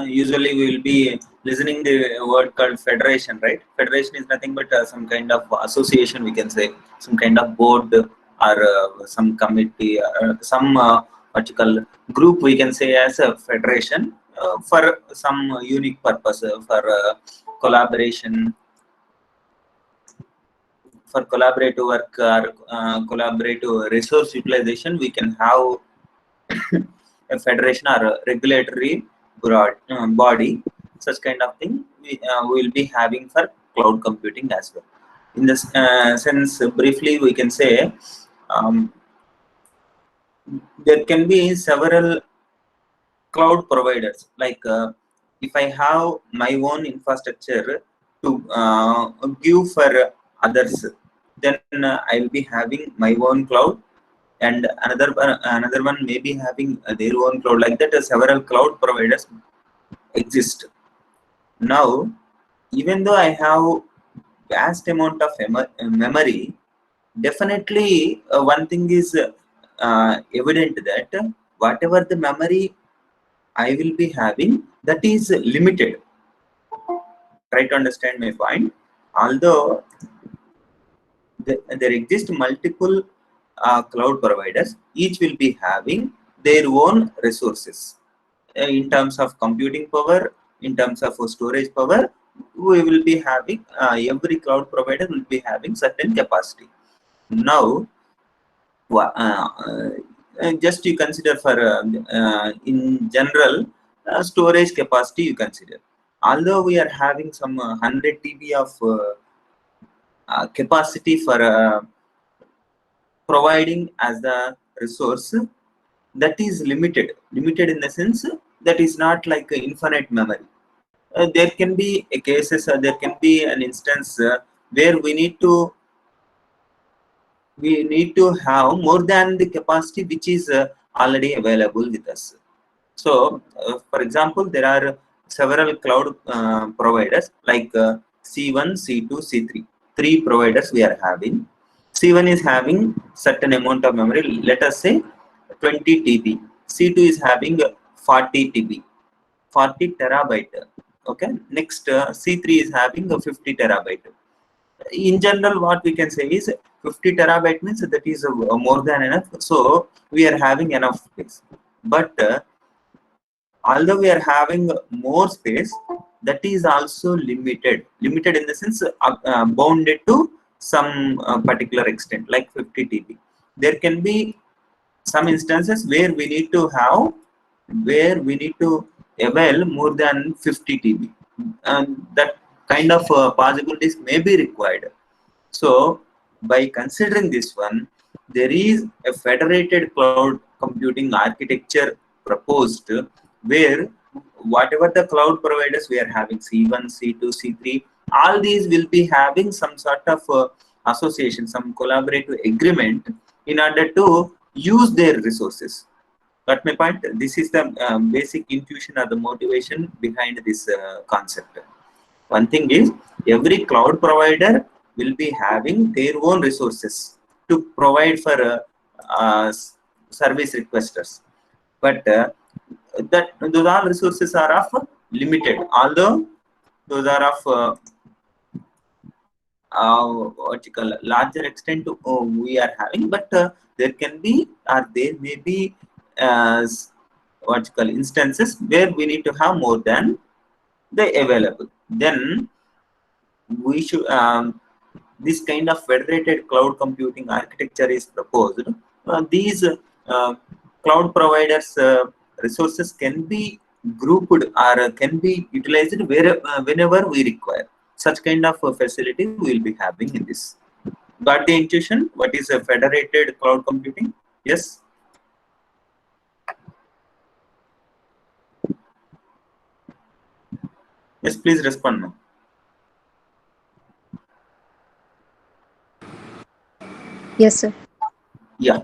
usually we will be listening the word called federation, right? Federation is nothing but some kind of association, we can say, some kind of board or some committee, some what you call group, we can say as a federation for some unique purpose, for collaboration, for collaborative work or collaborative resource utilization. We can have a federation or a regulatory body. Such kind of thing we will be having for cloud computing as well. In this sense, briefly we can say um, there can be several cloud providers. Like if I have my own infrastructure to give for others, then I will be having my own cloud, and another one may be having their own cloud. Like that, several cloud providers exist. Now, even though I have vast amount of memory, definitely one thing is evident that whatever the memory I will be having, that is limited. Try to understand my point. Although there exist multiple cloud providers, each will be having their own resources in terms of computing power, in terms of storage power. We will be having every cloud provider will be having certain capacity. Now just you consider for in general storage capacity you consider. Although we are having some 100 TB of capacity for providing as the resource, that is limited in the sense that is not like infinite memory. There can be a cases, there can be an instance where we need to have more than the capacity which is already available with us. So for example, there are several cloud providers like C1, C2, C3, three providers we are having. C1 is having certain amount of memory, let us say 20 TB. C2 is having 40 TB, 40 terabyte. Okay, next C3 is having a 50 terabyte. In general, what we can say is 50 terabyte means that is more than enough. So we are having enough space. But although we are having more space, that is also limited in the sense bounded to some particular extent, like 50 TB. There can be some instances where we need to avail more than 50 TB, and that kind of possibilities may be required. So by considering this one, there is a federated cloud computing architecture proposed, where whatever the cloud providers we are having, C1, C2, C3, all these will be having some sort of association, some collaborative agreement in order to use their resources. Got my point? This is the basic intuition or the motivation behind this concept. One thing is, every cloud provider will be having their own resources to provide for service requesters. But that those all resources are of limited, although those are of what you call larger extent we are having. But there can be, or there may be what you call instances where we need to have more than the available. Then we should this kind of federated cloud computing architecture is proposed. These cloud providers resources can be grouped or can be utilized whenever we require. Such kind of facility we will be having in this. Got the intuition what is a federated cloud computing? Yes. Yes, please respond now. Yes, sir. Yeah.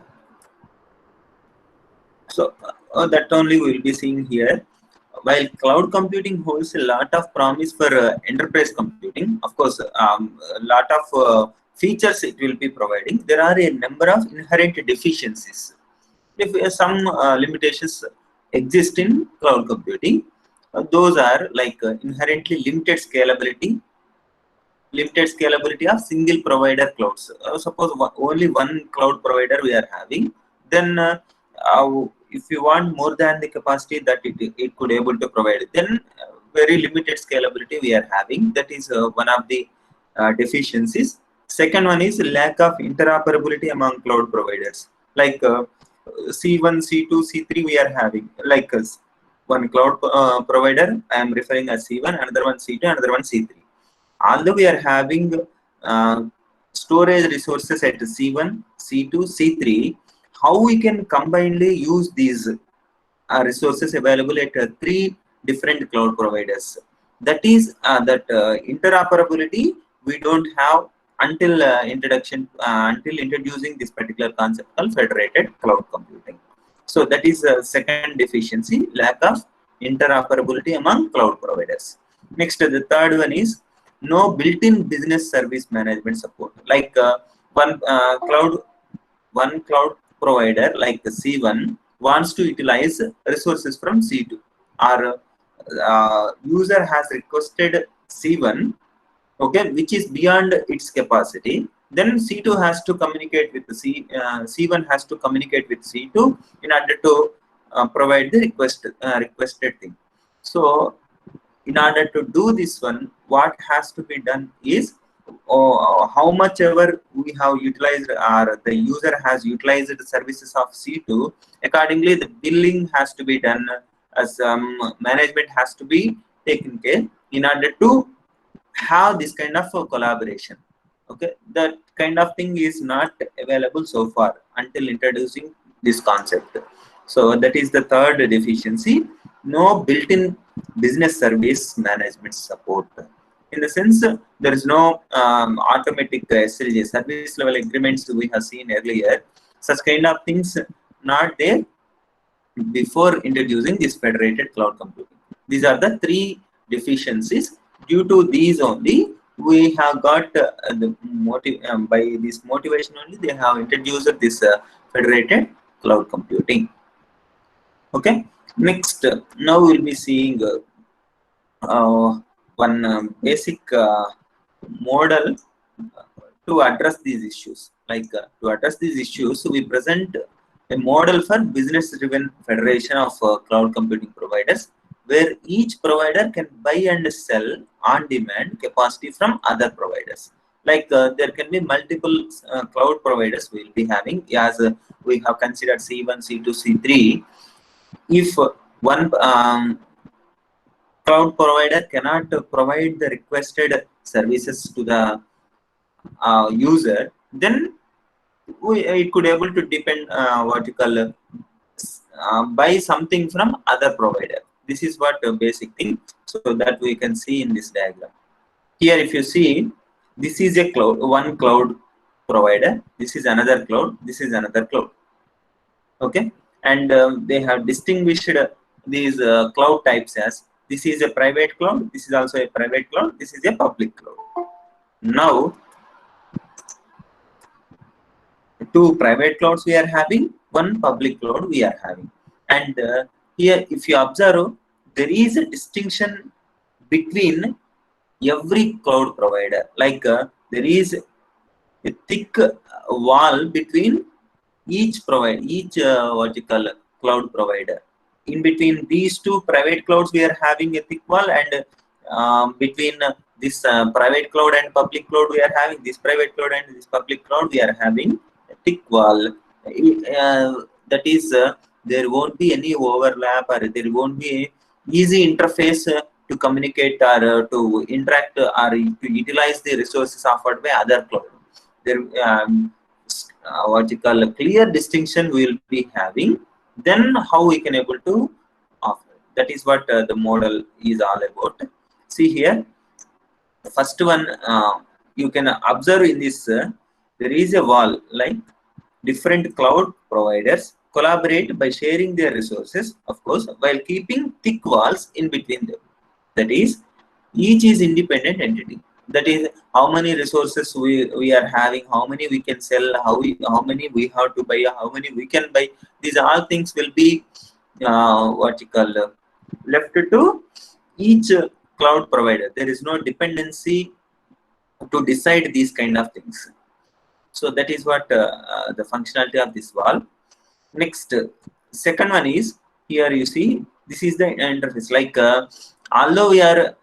So that only we will be seeing here. While cloud computing holds a lot of promise for enterprise computing, of course, a lot of features it will be providing, there are a number of inherent deficiencies. If some limitations exist in cloud computing, those are like inherently limited scalability of single provider clouds. Suppose only one cloud provider we are having, then if you want more than the capacity that it could able to provide, then very limited scalability we are having. That is one of the deficiencies. Second one is lack of interoperability among cloud providers. Like C1, C2, C3 we are having. Like one cloud provider, I am referring as C1, another one C2, another one C3. Although we are having uh, storage resources at C1, C2, C3, how we can combinedly use these resources available at three different cloud providers? That is that interoperability we don't have until until introducing this particular concept called federated cloud computing. So that is second deficiency, lack of interoperability among cloud providers. Next, the third one is no built-in business service management support. Like one cloud provider like C1 wants to utilize resources from C2, or user has requested C1, okay, which is beyond its capacity. Then C2 has to communicate with the C1 has to communicate with C2 in order to provide the requested thing. So in order to do this one, what has to be done is how much ever we have utilized or the user has utilized the services of C2, accordingly the billing has to be done, as management has to be taken care in order to have this kind of collaboration. Okay, that kind of thing is not available so far until introducing this concept. So that is the third deficiency, no built-in business service management support. In the sense, there is no automatic SLG, service level agreements we have seen earlier. Such kind of things not there before introducing this federated cloud computing. These are the three deficiencies. Due to these only, we have got by this motivation only, they have introduced this federated cloud computing. Okay, next, now we'll be seeing one basic model to address these issues. Like to address these issues, we present a model for business-driven federation of cloud computing providers, where each provider can buy and sell on-demand capacity from other providers. Like there can be multiple cloud providers we'll be having, as we have considered C1, C2, C3. If one cloud provider cannot provide the requested services to the user, then it could able to depend what you call buy something from other provider. This is what basic thing. So that we can see in this diagram. Here, if you see, this is a cloud, one cloud provider. This is another cloud. This is another cloud. Okay, and they have distinguished these cloud types as this is a private cloud. This is also a private cloud. This is a public cloud. Now, two private clouds we are having, one public cloud we are having. And here, if you observe, there is a distinction between every cloud provider. Like there is a thick wall between each provider, each what you call cloud provider. In between these two private clouds, we are having a thick wall, and between this private cloud and public cloud, we are having this private cloud and this public cloud, we are having a thick wall. That is, there won't be any overlap, or there won't be a easy interface to communicate or to interact or to utilize the resources offered by other cloud. There, what you call a clear distinction we will be having. Then how we can able to offer. That is what the model is all about. See here, the first one you can observe in this. There is a wall, like different cloud providers collaborate by sharing their resources, of course, while keeping thick walls in between them. That is, each is independent entity. That is, how many resources we are having, how many we can sell, how many we have to buy, how many we can buy. These all things will be what you call left to each cloud provider. There is no dependency to decide these kind of things. So that is what the functionality of this valve. Next, second one is, here you see, this is the interface. Like although we are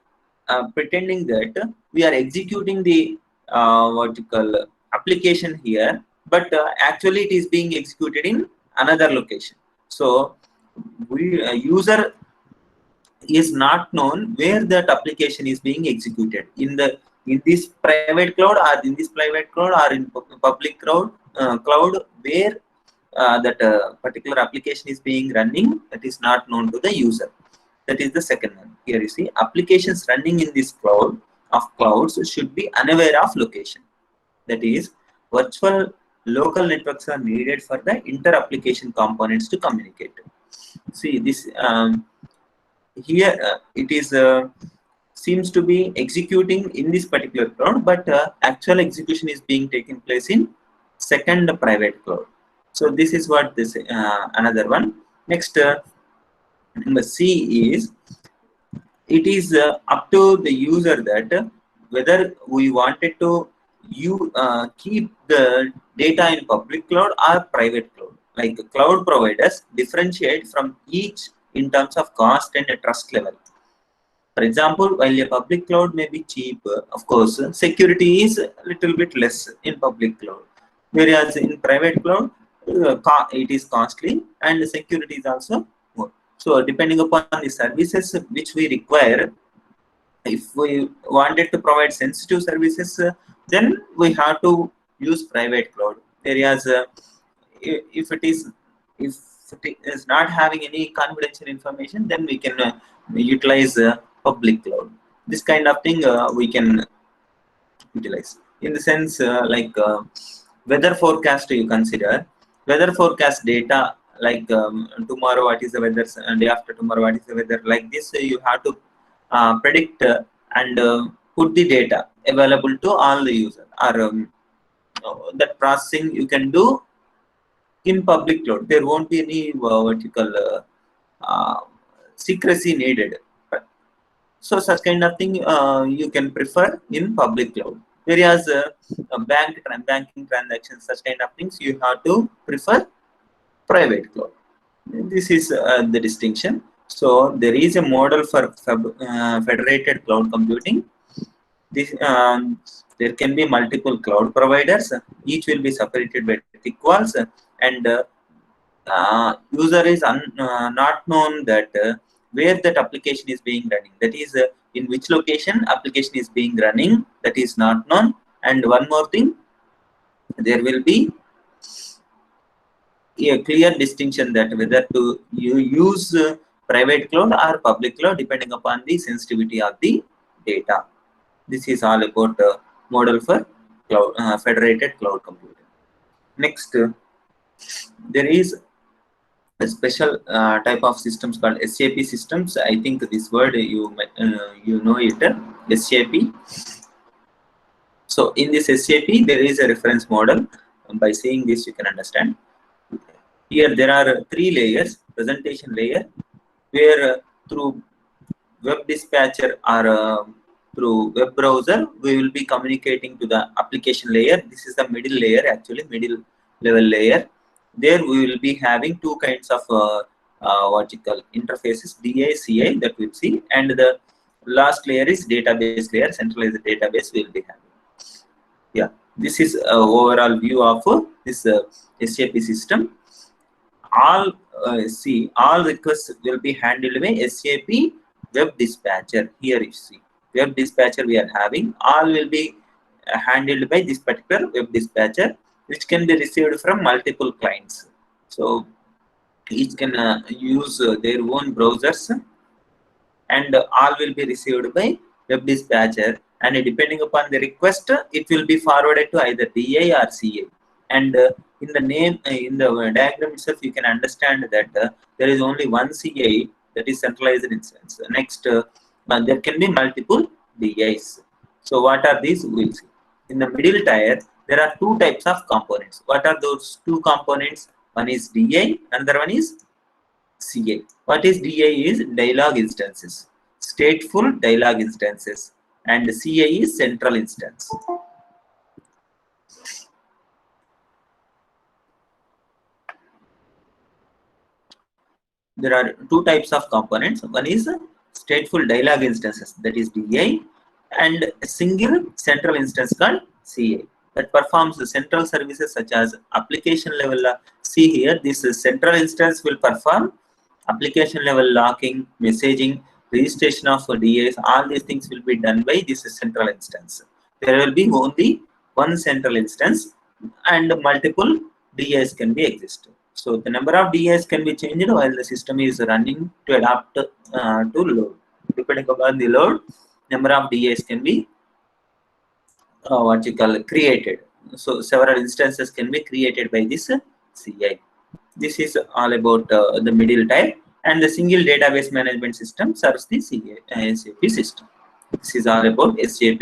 pretending that we are executing the what you call application here, but actually it is being executed in another location. So we user is not known where that application is being executed in this private cloud, or in this private cloud, or in public cloud, where that particular application is being running. That is not known to the user. That is the second one. Here you see, applications running in this cloud of clouds should be unaware of location. That is, virtual local networks are needed for the inter-application components to communicate. See this. Here it is seems to be executing in this particular cloud, but actual execution is being taken place in second private cloud. So this is what this another one. Next, number C is, it is up to the user that whether we wanted to keep the data in public cloud or private cloud. Like cloud providers differentiate from each in terms of cost and trust level. For example, while a public cloud may be cheap, of course, security is a little bit less in public cloud. Whereas in private cloud, it is costly and security is also more. So depending upon the services which we require, if we wanted to provide sensitive services, then we have to use private cloud. Whereas if it is not having any confidential information, then we can utilize public cloud. This kind of thing we can utilize. In the sense, like weather forecast, you consider weather forecast data, like tomorrow what is the weather, day after tomorrow what is the weather. Like this, you have to predict and put the data available to all the users. Or that processing you can do in public cloud. There won't be any what you call secrecy needed. So such kind of thing you can prefer in public cloud. Whereas banking transactions, such kind of things, you have to prefer private cloud. This is the distinction. So there is a model for federated cloud computing. This there can be multiple cloud providers. Each will be separated by thick walls, and user is not known that where that application is being running. That is, in which location application is being running, that is not known. And one more thing, there will be a clear distinction that whether to you use private cloud or public cloud depending upon the sensitivity of the data. This is all about model for cloud, federated cloud computing. Next, there is a special type of systems called SAP systems. I think this word you know it, SAP. So in this SAP, there is a reference model. By seeing this, you can understand. Here there are three layers: presentation layer, where through web dispatcher or through web browser, we will be communicating to the application layer. This is the middle layer, actually middle level layer. There we will be having two kinds of what you call interfaces, DA, CA, that we'll see, and the last layer is database layer, centralized database we'll be having. Yeah, this is overall view of this SAP system. All all requests will be handled by SAP web dispatcher. Here you see web dispatcher we are having. All will be handled by this particular web dispatcher, which can be received from multiple clients. So each can use their own browsers, and all will be received by web dispatcher. And depending upon the request, it will be forwarded to either DA or CA. And in the name, in the diagram itself, you can understand that there is only one CA, that is centralized instance. Next, there can be multiple DAs. So what are these? We'll see. In the middle tier, there are two types of components. What are those two components? One is DA, another one is CA. What is DI is dialog instances, stateful dialog instances, and CA is central instance. There are two types of components. One is stateful dialog instances, that is DI, and a single central instance called CA that performs the central services such as application level. See here, this central instance will perform application level locking, messaging, registration of DIs. All these things will be done by this central instance. There will be only one central instance and multiple DIs can be exist. So the number of DIs can be changed while the system is running to adapt to load. Depending upon the load, number of DIs can be created. So several instances can be created by this CI. This is all about the middle type, and the single database management system serves the SAP system. This is all about SAP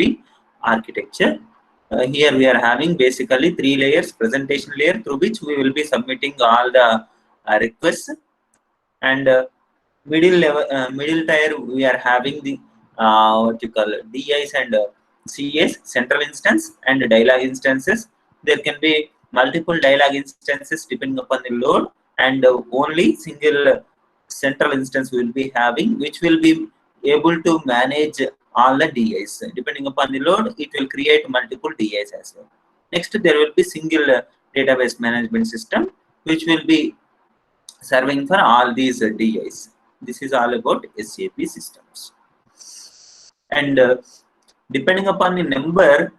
architecture. Here we are having basically 3 layers: presentation layer, through which we will be submitting all the requests, and middle tier we are having the DIs and CAs, central instance, and dialog instances. There can be multiple dialog instances depending upon the load, and only single central instance we will be having, which will be able to manage all the DIs. Depending upon the load, it will create multiple DIs as well. Next, there will be single database management system, which will be serving for all these DIs. This is all about SAP systems. And depending upon the number,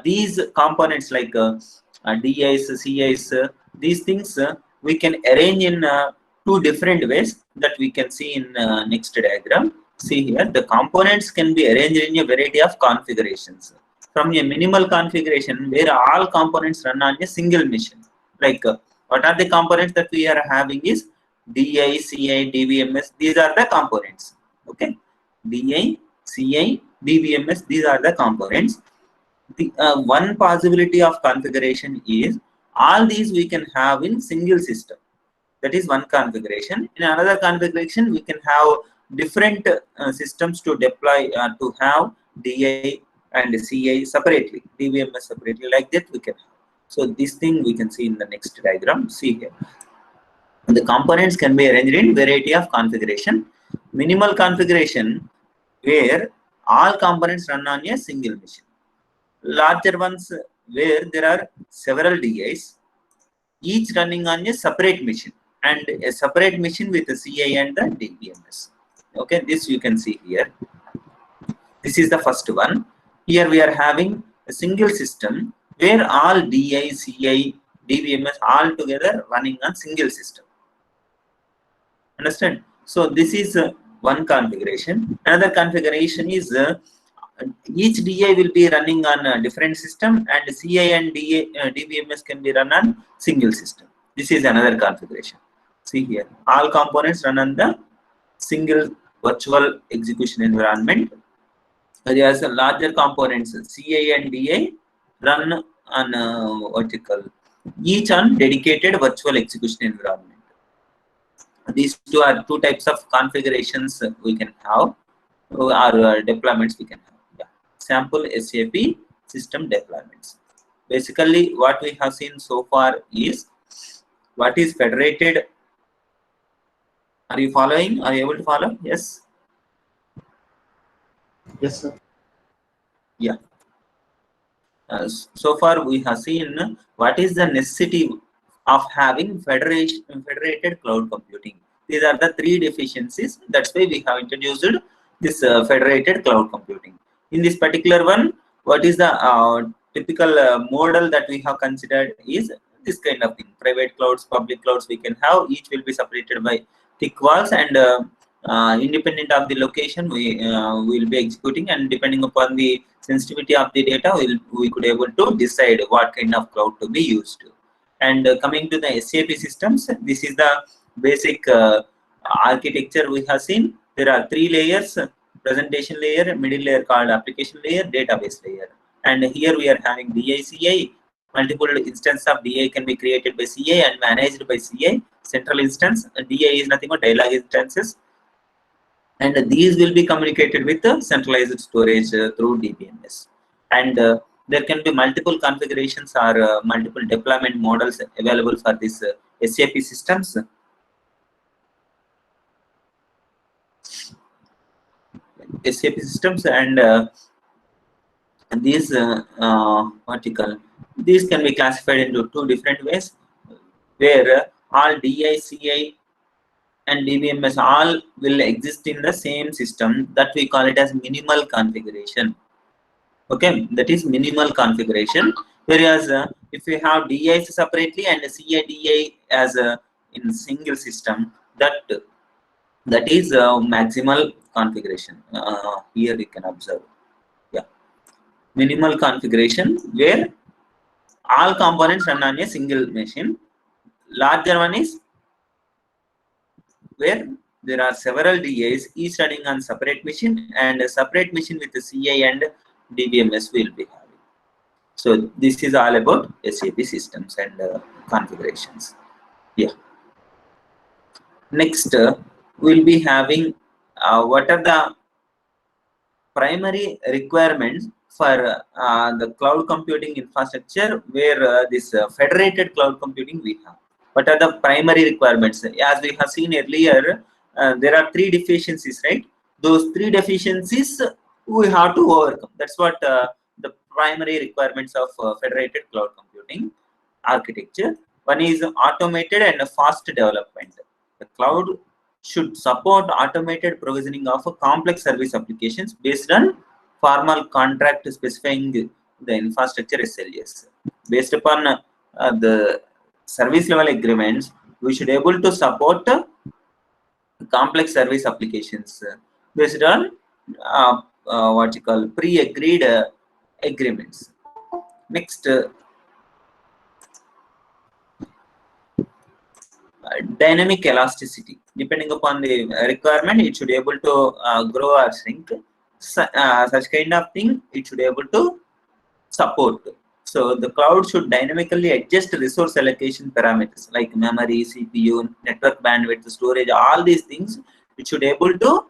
these components like DIs, CIs, these things we can arrange in 2 different ways that we can see in next diagram. See here, the components can be arranged in a variety of configurations. From a minimal configuration where all components run on a single machine. Like what are the components that we are having is DI, CI, DBMS. These are the components. Okay, DI, CI, DBMS. These are the components. The one possibility of configuration is all these we can have in single system. That is one configuration. In another configuration, we can have different systems to deploy to have DI and CI separately, DBMS separately, like that we can have. So this thing we can see in the next diagram. See here, the components can be arranged in variety of configuration. Minimal configuration where all components run on a single machine. Larger ones where there are several DIs, each running on a separate machine, and a separate machine with the CI and the DBMS. Okay, this you can see here. This is the first one. Here we are having a single system where all DI, CI, DBMS all together running on single system. Understand? So this is one configuration. Another configuration is each DI will be running on a different system, and CI and DBMS can be run on single system. This is another configuration. See here, all components run on the single virtual execution environment. Whereas larger components, CI and DI, run on each on dedicated virtual execution environment. These two are 2 types of configurations we can have, or deployments we can have. Yeah. Sample SAP system deployments. Basically, what we have seen so far is what is federated. Are you following? Are you able to follow? Yes. Yes, sir. Yeah. So far we have seen what is the necessity of having federated cloud computing. These are the 3 deficiencies. That's why we have introduced this federated cloud computing. In this particular one, what is the typical model that we have considered is this kind of thing. Private clouds, public clouds we can have. Each will be separated by thick walls, and independent of the location we will be executing, and depending upon the sensitivity of the data we could able to decide what kind of cloud to be used. And coming to the SAP systems, this is the basic architecture we have seen. There are 3 layers: presentation layer, middle layer called application layer, database layer. And here we are having DI, CI, multiple instances of DI can be created by CA and managed by CA. Central instance, DI is nothing but dialog instances, and these will be communicated with the centralized storage through DBMS. And there can be multiple configurations or multiple deployment models available for this SAP systems. SAP systems, and these these can be classified into two different ways, where all DI, CI, and DBMS all will exist in the same system, that we call it as minimal configuration. Okay, that is minimal configuration. Whereas if we have DIs separately and CI DI as in single system, that is maximal configuration. Here you can observe, yeah, minimal configuration where all components run on a single machine. Larger one is where there are several DIs, each running on separate machine, and a separate machine with the CI and DBMS will be having. So this is all about SAP systems and configurations. Yeah. Next, we'll be having what are the primary requirements for the cloud computing infrastructure, where this federated cloud computing we have. What are the primary requirements? As we have seen earlier, there are three deficiencies, right? Those three deficiencies we have to overcome. That's what the primary requirements of federated cloud computing architecture. One is automated and fast development. The cloud should support automated provisioning of complex service applications based on formal contract specifying the infrastructure SLAs. Based upon the service level agreements, we should able to support complex service applications based on what you call pre-agreed agreements. Next, dynamic elasticity. Depending upon the requirement, it should able to grow or shrink. Such kind of thing it should able to support. So the cloud should dynamically adjust resource allocation parameters like memory, CPU, network bandwidth, storage, all these things it should able to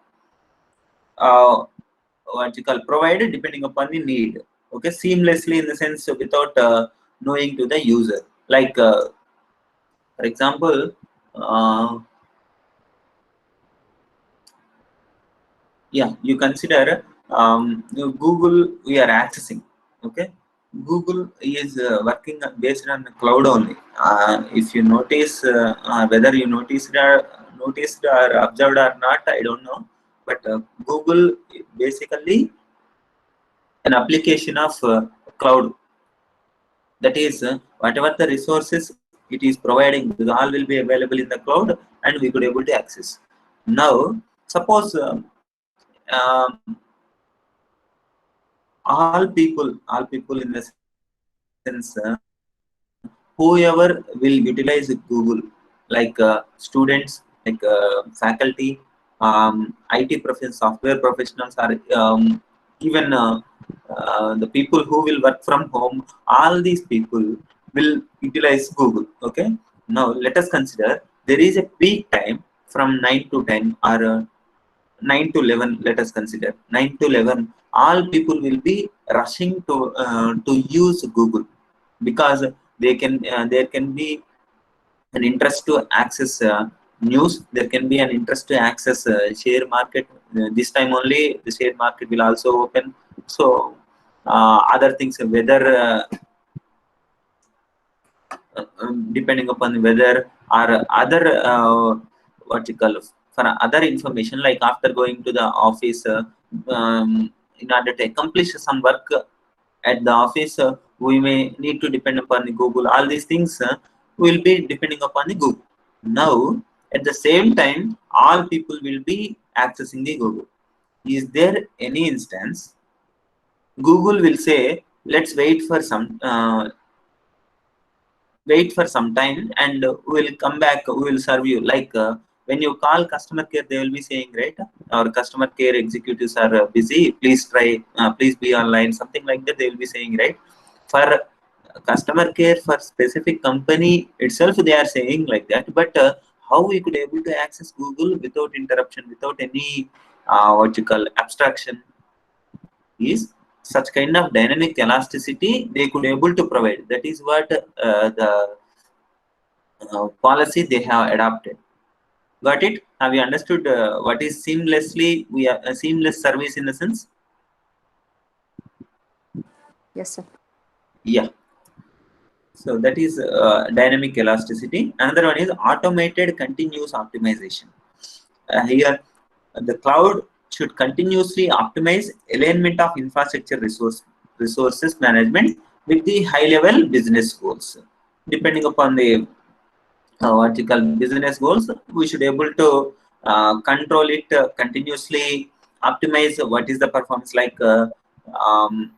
what you call provide depending upon the need. Okay, seamlessly in the sense without knowing to the user. Like for example, yeah, you consider Google we are accessing. Okay, Google is working based on the cloud only. If you notice, whether you noticed or observed or not, I don't know. But Google basically an application of cloud. That is, whatever the resources it is providing, all will be available in the cloud, and we could able to access. Now, suppose all people in the sense, whoever will utilize Google, like students, like faculty, IT professionals, software professionals, or even the people who will work from home, all these people will utilize Google. Okay. Now let us consider there is a peak time from 9 to 10 or 9 to 11. Let us consider 9 to 11. All people will be rushing to use Google, because they can there can be an interest to access news. There can be an interest to access share market. This time only the share market will also open. So other things, whether depending upon whether or other what you call for other information, like after going to the office, in order to accomplish some work at the office, we may need to depend upon the Google. All these things will be depending upon the Google. Now, at the same time, all people will be accessing the Google. Is there any instance Google will say, let's wait for some time, and we'll come back, we will serve you. Like when you call customer care, they will be saying, right, our customer care executives are busy, please try, please be online, something like that they will be saying, right? For customer care for specific company itself they are saying like that, but how we could able to access Google without interruption, without any what you call abstraction, is such kind of dynamic elasticity they could able to provide. That is what the policy they have adopted. Got it? Have you understood what is seamlessly we are seamless service in the sense? Yes, sir. Yeah. So that is dynamic elasticity. Another one is automated continuous optimization. Here, the cloud should continuously optimize alignment of infrastructure resources management with the high-level business goals. Depending upon the vertical business goals, we should able to control it continuously, optimize what is the performance. Like um,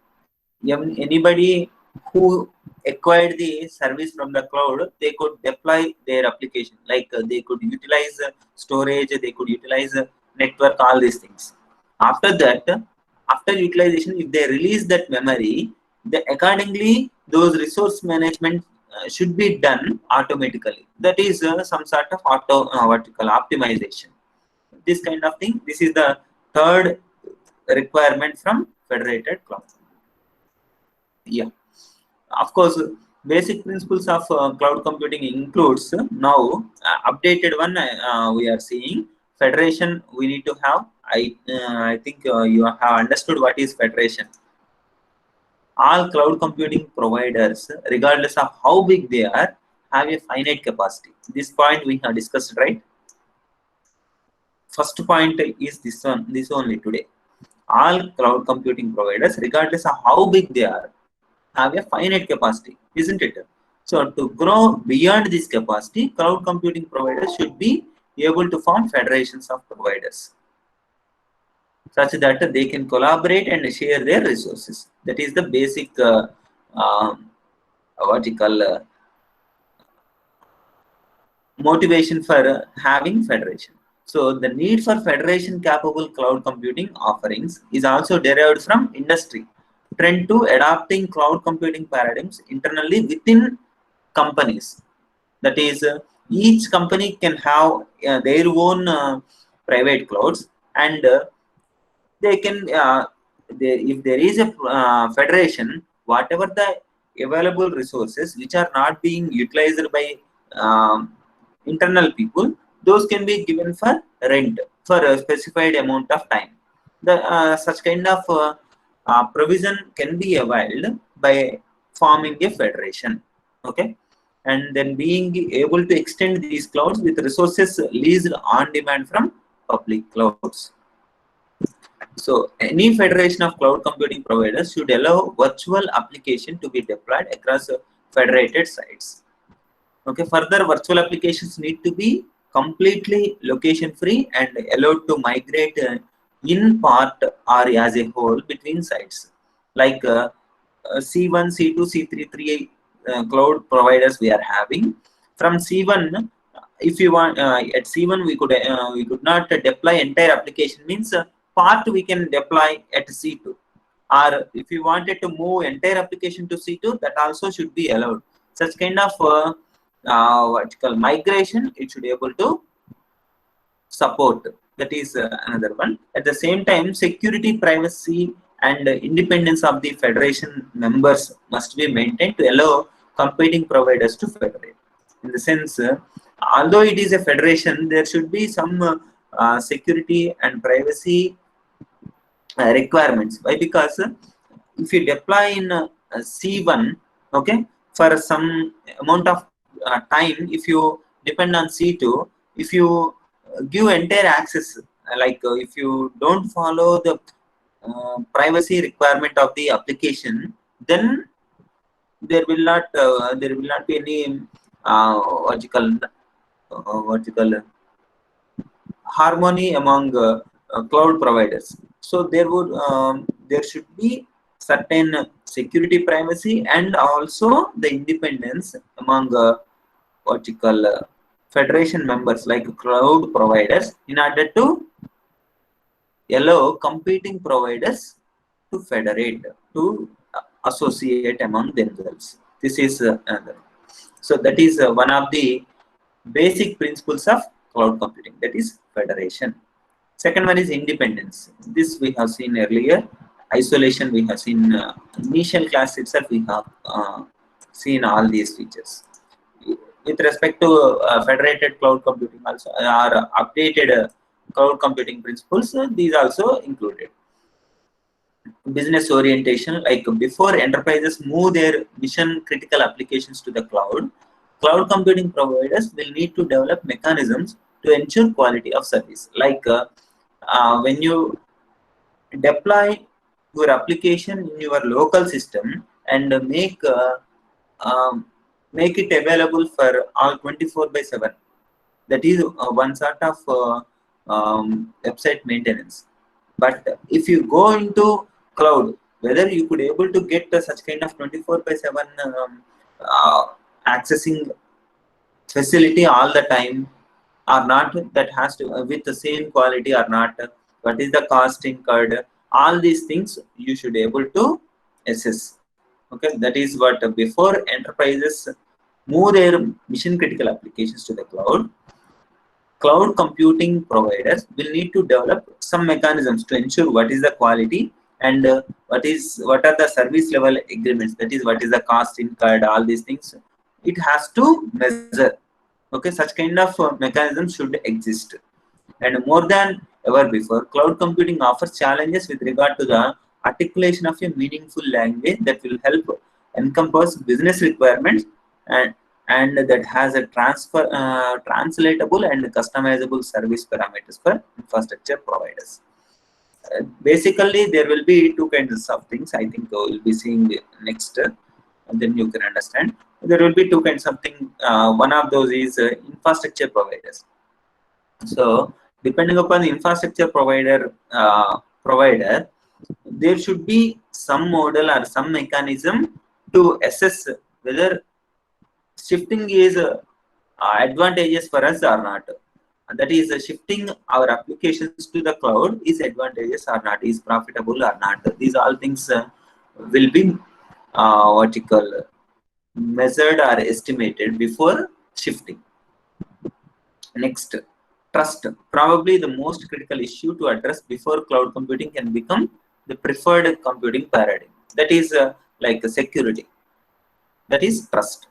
anybody who acquired the service from the cloud, they could deploy their application. Like they could utilize storage, they could utilize network, all these things. After that, after utilization, if they release that memory, they accordingly those resource management should be done automatically. That is some sort of auto vertical optimization. This kind of thing. This is the third requirement from federated cloud. Yeah, of course, basic principles of cloud computing includes now updated one we are seeing federation. We need to have. I think you have understood what is federation. All cloud computing providers, regardless of how big they are, have a finite capacity. This point we have discussed, right? First point is this one. This only today. All cloud computing providers, regardless of how big they are, have a finite capacity, isn't it? So to grow beyond this capacity, cloud computing providers should be able to form federations of providers such that they can collaborate and share their resources. That is the basic what you call motivation for having federation. So the need for federation capable cloud computing offerings is also derived from industry trend to adopting cloud computing paradigms internally within companies. That is, each company can have their own private clouds, and they can, if there is a federation, whatever the available resources which are not being utilized by um, internal people, those can be given for rent for a specified amount of time. The such kind of provision can be availed by forming a federation. Okay, and then being able to extend these clouds with resources leased on demand from public clouds. So any federation of cloud computing providers should allow virtual application to be deployed across federated sites. Okay, further virtual applications need to be completely location free and allowed to migrate in part or as a whole between sites. Like C1, C2, C3, three cloud providers we are having. From C1, if you want at C1 we could not deploy entire application, means part we can deploy at C2, or if you wanted to move entire application to C2, that also should be allowed. Such kind of what you call migration, it should be able to support. That is another one. At the same time, security, privacy, and independence of the federation members must be maintained to allow competing providers to federate. In the sense, although it is a federation, there should be some security and privacy requirements. Why? Because if you deploy in C1, okay, for some amount of time, if you depend on C2, if you give entire access, like if you don't follow the privacy requirement of the application, then there will not be any what you call harmony among cloud providers. So there should be certain security, privacy, and also the independence among federation members like cloud providers, in order to allow competing providers to federate, to associate among themselves. This is another. So that is one of the basic principles of cloud computing, that is federation. Second one is independence. This we have seen earlier. Isolation we have seen initial class itself. We have seen all these features. With respect to federated cloud computing, also or updated cloud computing principles, these also included. Business orientation, like before enterprises move their mission critical applications to the cloud, cloud computing providers will need to develop mechanisms to ensure quality of service. Like when you deploy your application in your local system and make it available for all 24/7, that is one sort of website maintenance. But if you go into cloud, whether you could able to get such kind of 24/7 accessing facility all the time or not, that has to with the same quality or not, what is the cost incurred, all these things you should able to assess. Okay, that is what before enterprises move their mission critical applications to the cloud, cloud computing providers will need to develop some mechanisms to ensure what is the quality and what are the service level agreements, that is what is the cost incurred, all these things it has to measure. Okay, such kind of mechanisms should exist. And more than ever before, cloud computing offers challenges with regard to the articulation of a meaningful language that will help encompass business requirements and that has a translatable and customizable service parameters for infrastructure providers. Basically, there will be two kinds of things. I think we'll be seeing next, and then you can understand. There will be two kinds of things. One of those is infrastructure providers. So, depending upon the infrastructure provider, there should be some model or some mechanism to assess whether shifting is advantageous for us or not. That is, shifting our applications to the cloud is advantageous or not, is profitable or not. These all things will be what you call measured or estimated before shifting. Next, trust. Probably the most critical issue to address before cloud computing can become the preferred computing paradigm. That is like security. That is trust.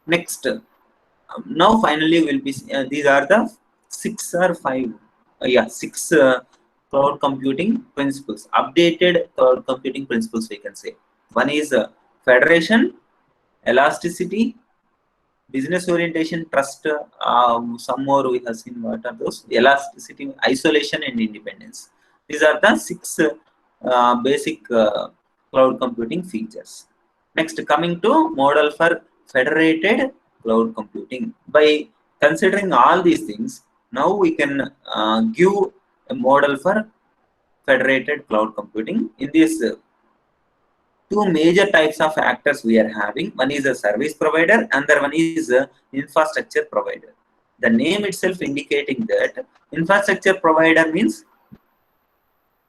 Next, now finally will be these are the 6 or 5 6 cloud computing principles, updated cloud computing principles we can say. One is federation, elasticity, business orientation, trust, some more we have seen. What are those? Elasticity, isolation and independence. These are the 6 basic cloud computing features. Next, coming to model for federated cloud computing. By considering all these things, now we can give a model for federated cloud computing. In this, two major types of actors we are having. One is a service provider, another one is a infrastructure provider. The name itself indicating that infrastructure provider means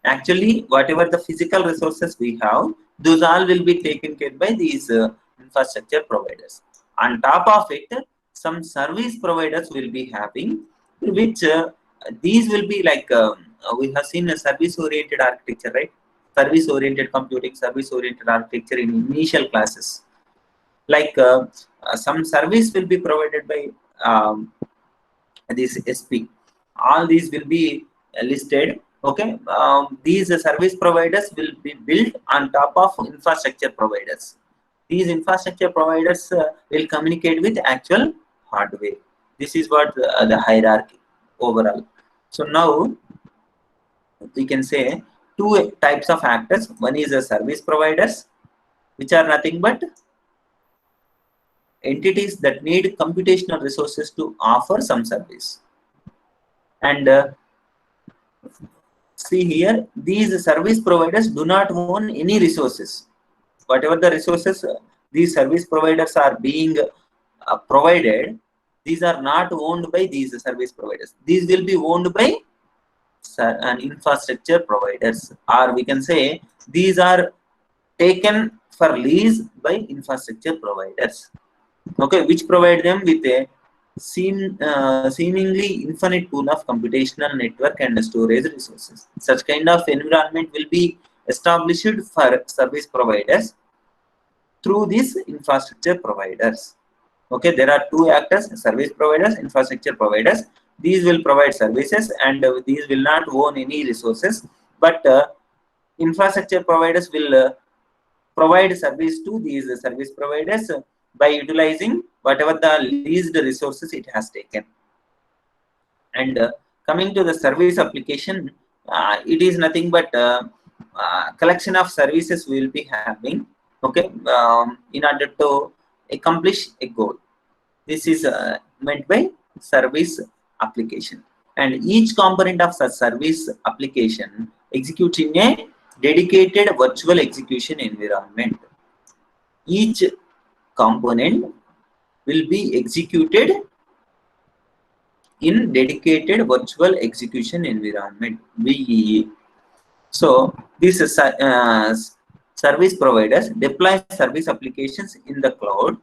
actually whatever the physical resources we have, those all will be taken care by these infrastructure providers. On top of it, some service providers will be having, which these will be like we have seen a service oriented architecture, right? Service oriented computing, service oriented architecture in initial classes. Like some service will be provided by this SP. All these will be listed. Okay, these service providers will be built on top of infrastructure providers. These infrastructure providers will communicate with actual hardware. This is what the hierarchy overall. So now we can say two types of actors. One is the service providers, which are nothing but entities that need computational resources to offer some service. And see here, these service providers do not own any resources. Whatever the resources these service providers are being provided, these are not owned by these service providers. These will be owned by an infrastructure providers, or we can say these are taken for lease by infrastructure providers, okay, which provide them with a seemingly infinite pool of computational network and storage resources. Such kind of environment will be established for service providers through these infrastructure providers. Okay, there are two actors: service providers, infrastructure providers. These will provide services, and these will not own any resources, but infrastructure providers will provide service to these service providers by utilizing whatever the leased resources it has taken. And coming to the service application, it is nothing but collection of services we will be having, okay, in order to accomplish a goal. This is meant by service application, and each component of such service application executes in a dedicated virtual execution environment. Each component will be executed in dedicated virtual execution environment, VEE. So these service providers deploy service applications in the cloud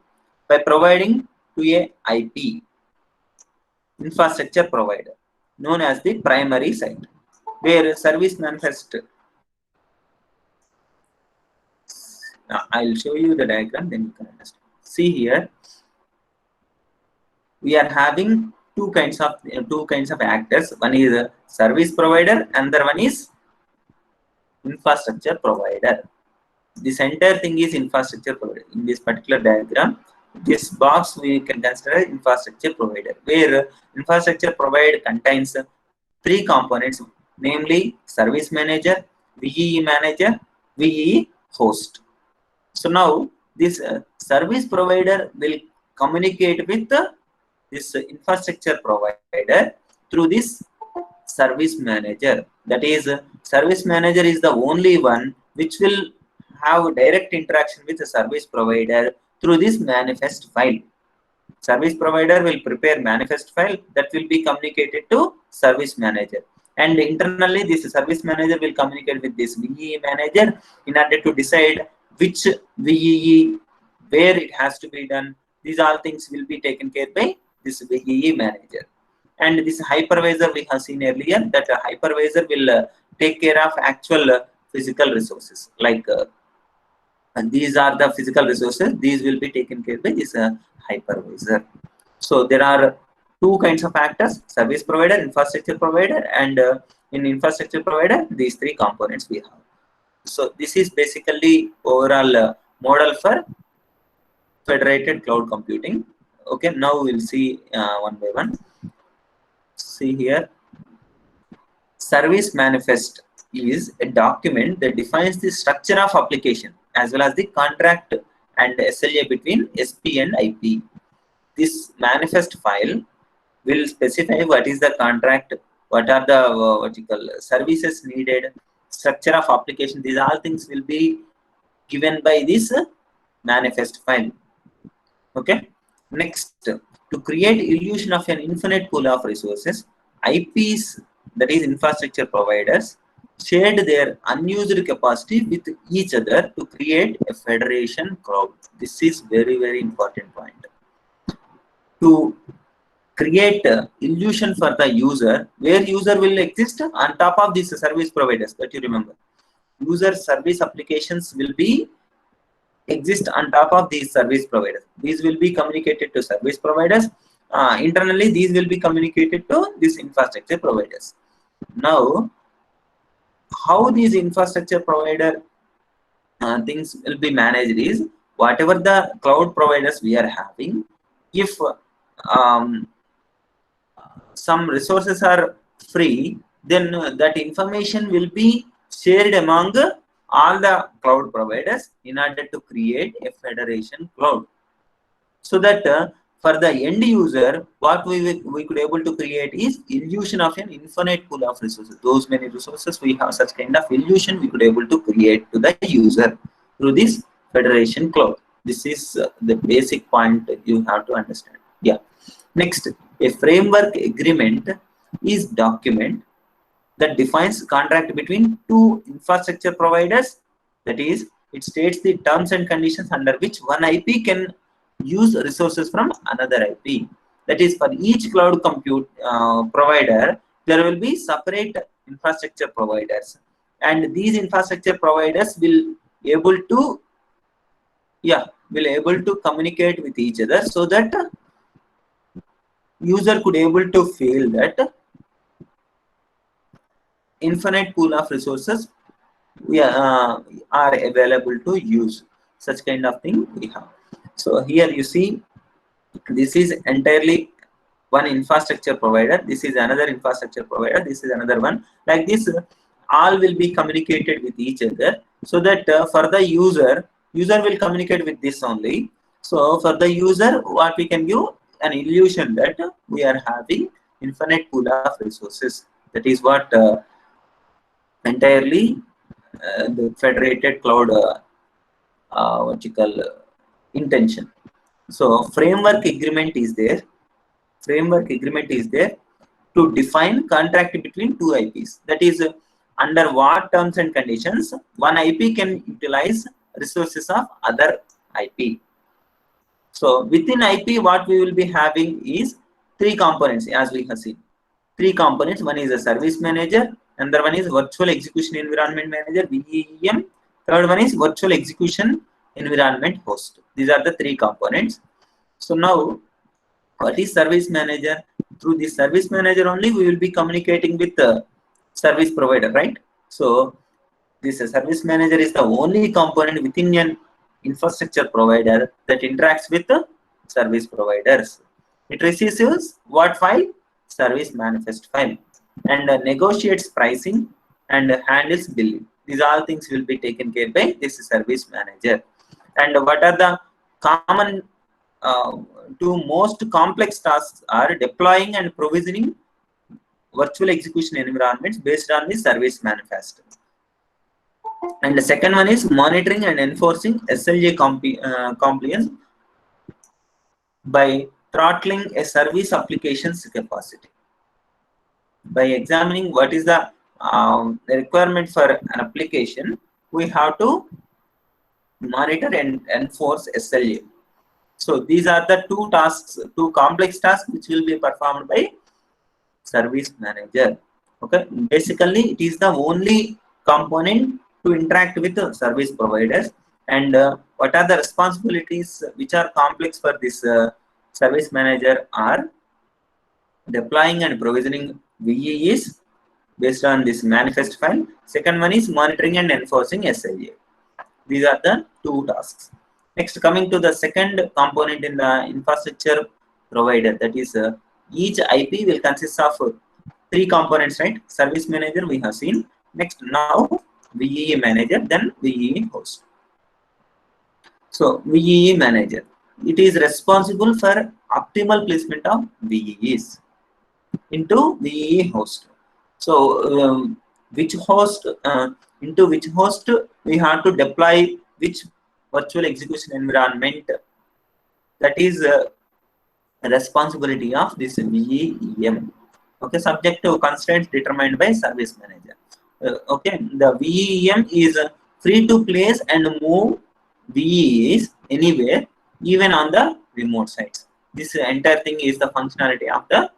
by providing to a IP infrastructure provider known as the primary site, where service manifest. I'll show you the diagram, then you can understand. See here, we are having two kinds of actors. One is a service provider, another one is infrastructure provider. This entire thing is infrastructure provider. In this particular diagram, this box we can consider infrastructure provider, where infrastructure provider contains three components, namely service manager, VEE manager, VEE host. So now this service provider will communicate with this infrastructure provider through this service manager. That is, service manager is the only one which will have direct interaction with the service provider through this manifest file. Service provider will prepare manifest file that will be communicated to service manager, and internally this service manager will communicate with this VEE manager in order to decide which VEE, where it has to be done. These all things will be taken care by this VEE manager. And this hypervisor we have seen earlier, that a hypervisor will take care of actual physical resources, like and these are the physical resources. These will be taken care by this hypervisor. So there are two kinds of actors: service provider, infrastructure provider, and in infrastructure provider, these three components we have. So this is basically overall model for federated cloud computing. Okay, now we'll see one by one. See here, service manifest is a document that defines the structure of application as well as the contract and SLA between SP and IP. This manifest file will specify what is the contract, what are the services needed, structure of application. These all things will be given by this manifest file. Okay. Next, to create illusion of an infinite pool of resources, IPs, that is infrastructure providers, shared their unused capacity with each other to create a federation cloud. This is very, very important point. To create illusion for the user, where user will exist on top of these service providers, that you remember. User service applications will be exist on top of these service providers. These will be communicated to service providers. Internally, these will be communicated to these infrastructure providers. Now, how these infrastructure provider things will be managed is, whatever the cloud providers we are having, if some resources are free, then that information will be shared among all the cloud providers in order to create a federation cloud. So that for the end user, what we could able to create is illusion of an infinite pool of resources. Those many resources, we have such kind of illusion we could able to create to the user through this federation cloud. This is the basic point you have to understand. Yeah. Next, a framework agreement is document that defines contract between two infrastructure providers, that is It states the terms and conditions under which one IP can use resources from another IP. That is, for each cloud compute provider, there will be separate infrastructure providers, and these infrastructure providers will able to communicate with each other, so that user could able to feel that infinite pool of resources are available to use. Such kind of thing we have. So here you see, this is entirely one infrastructure provider, this is another infrastructure provider, this is another one. Like this, all will be communicated with each other, so that for the user will communicate with this only. So for the user, what we can give an illusion that we are having infinite pool of resources. That is what entirely the federated cloud intention. So framework agreement is there. Framework agreement is there to define contract between two IPs. That is, under what terms and conditions one IP can utilize resources of other IP. So within IP, what we will be having is three components, as we have seen. Three components. One is a service manager, another one is virtual execution environment manager, VEM. Third one is virtual execution environment host. These are the three components. So now, what is service manager? Through this service manager only, we will be communicating with the service provider, right? So this service manager is the only component within an infrastructure provider that interacts with the service providers. It receives what file? Service manifest file, and negotiates pricing and handles billing. These all things will be taken care by this service manager. And what are the common two most complex tasks are deploying and provisioning virtual execution environments based on the service manifest. And the second one is monitoring and enforcing SLA compliance by throttling a service application's capacity. By examining what is the requirement for an application, we have to monitor and enforce SLA. So these are the two tasks, two complex tasks which will be performed by service manager. Okay, basically it is the only component to interact with the service providers. And what are the responsibilities which are complex for this service manager are deploying and provisioning VEs based on this manifest file. Second one is monitoring and enforcing SLA. These are the two tasks. Next, coming to the second component in the infrastructure provider, that is each IP will consist of three components, right? Service manager we have seen. Next, now VE manager, then VE host. So VE manager, it is responsible for optimal placement of VEs into VE host. So which host into which host we have to deploy which virtual execution environment, that is responsibility of this VEM. Okay, subject to constraints determined by service manager. Okay, the VEM is free to place and move VEs anywhere, even on the remote sites. This entire thing is the functionality of the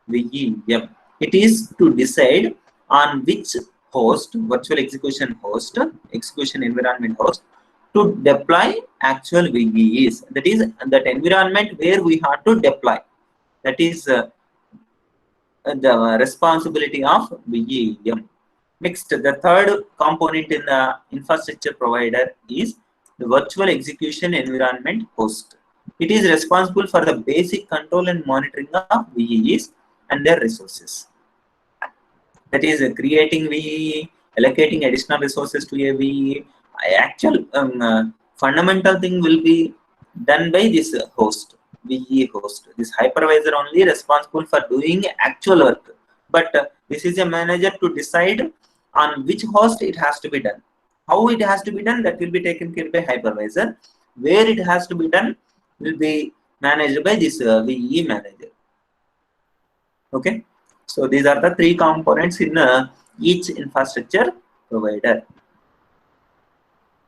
VEM. It is to decide on which host, virtual execution host, execution environment host, to deploy actual VEs. That is that environment where we have to deploy. That is the responsibility of VEM. Next, the third component in the infrastructure provider is the virtual execution environment host. It is responsible for the basic control and monitoring of VEs and their resources. That is creating VE, allocating additional resources to a VE. Actual fundamental thing will be done by this host, VE host. This hypervisor only responsible for doing actual work, but this is a manager to decide on which host it has to be done. How it has to be done, that will be taken care by hypervisor. Where it has to be done will be managed by this VE manager. Okay, so these are the three components in each infrastructure provider.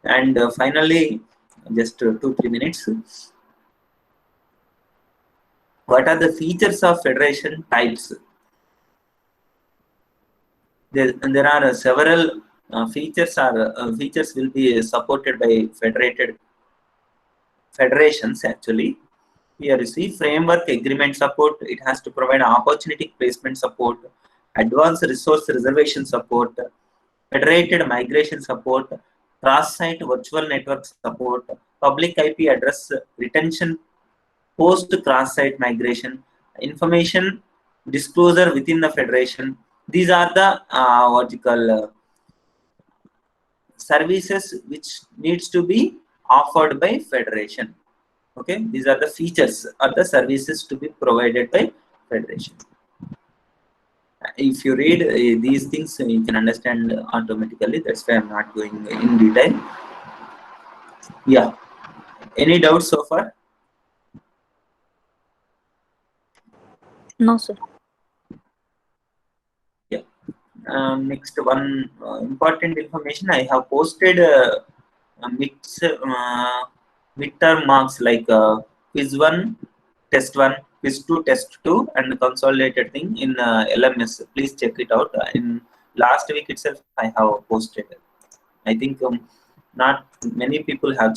And finally, just 2-3 minutes. What are the features of federation types? There are several features will be supported by federations actually. Here you see framework agreement support. It has to provide opportunity placement support, advanced resource reservation support, federated migration support, cross-site virtual network support, public IP address retention post cross-site migration, information disclosure within the federation. These are the what you call services which needs to be offered by federation. Okay, these are the features or the services to be provided by federation. If you read these things, you can understand automatically. That's why I'm not going in detail. Yeah, any doubts so far? No, sir. Yeah. Next one important information, I have posted midterm marks like quiz 1, test 1, quiz 2, test 2, and consolidated thing in LMS. Please check it out. In last week itself, I have posted. I think not many people have checked.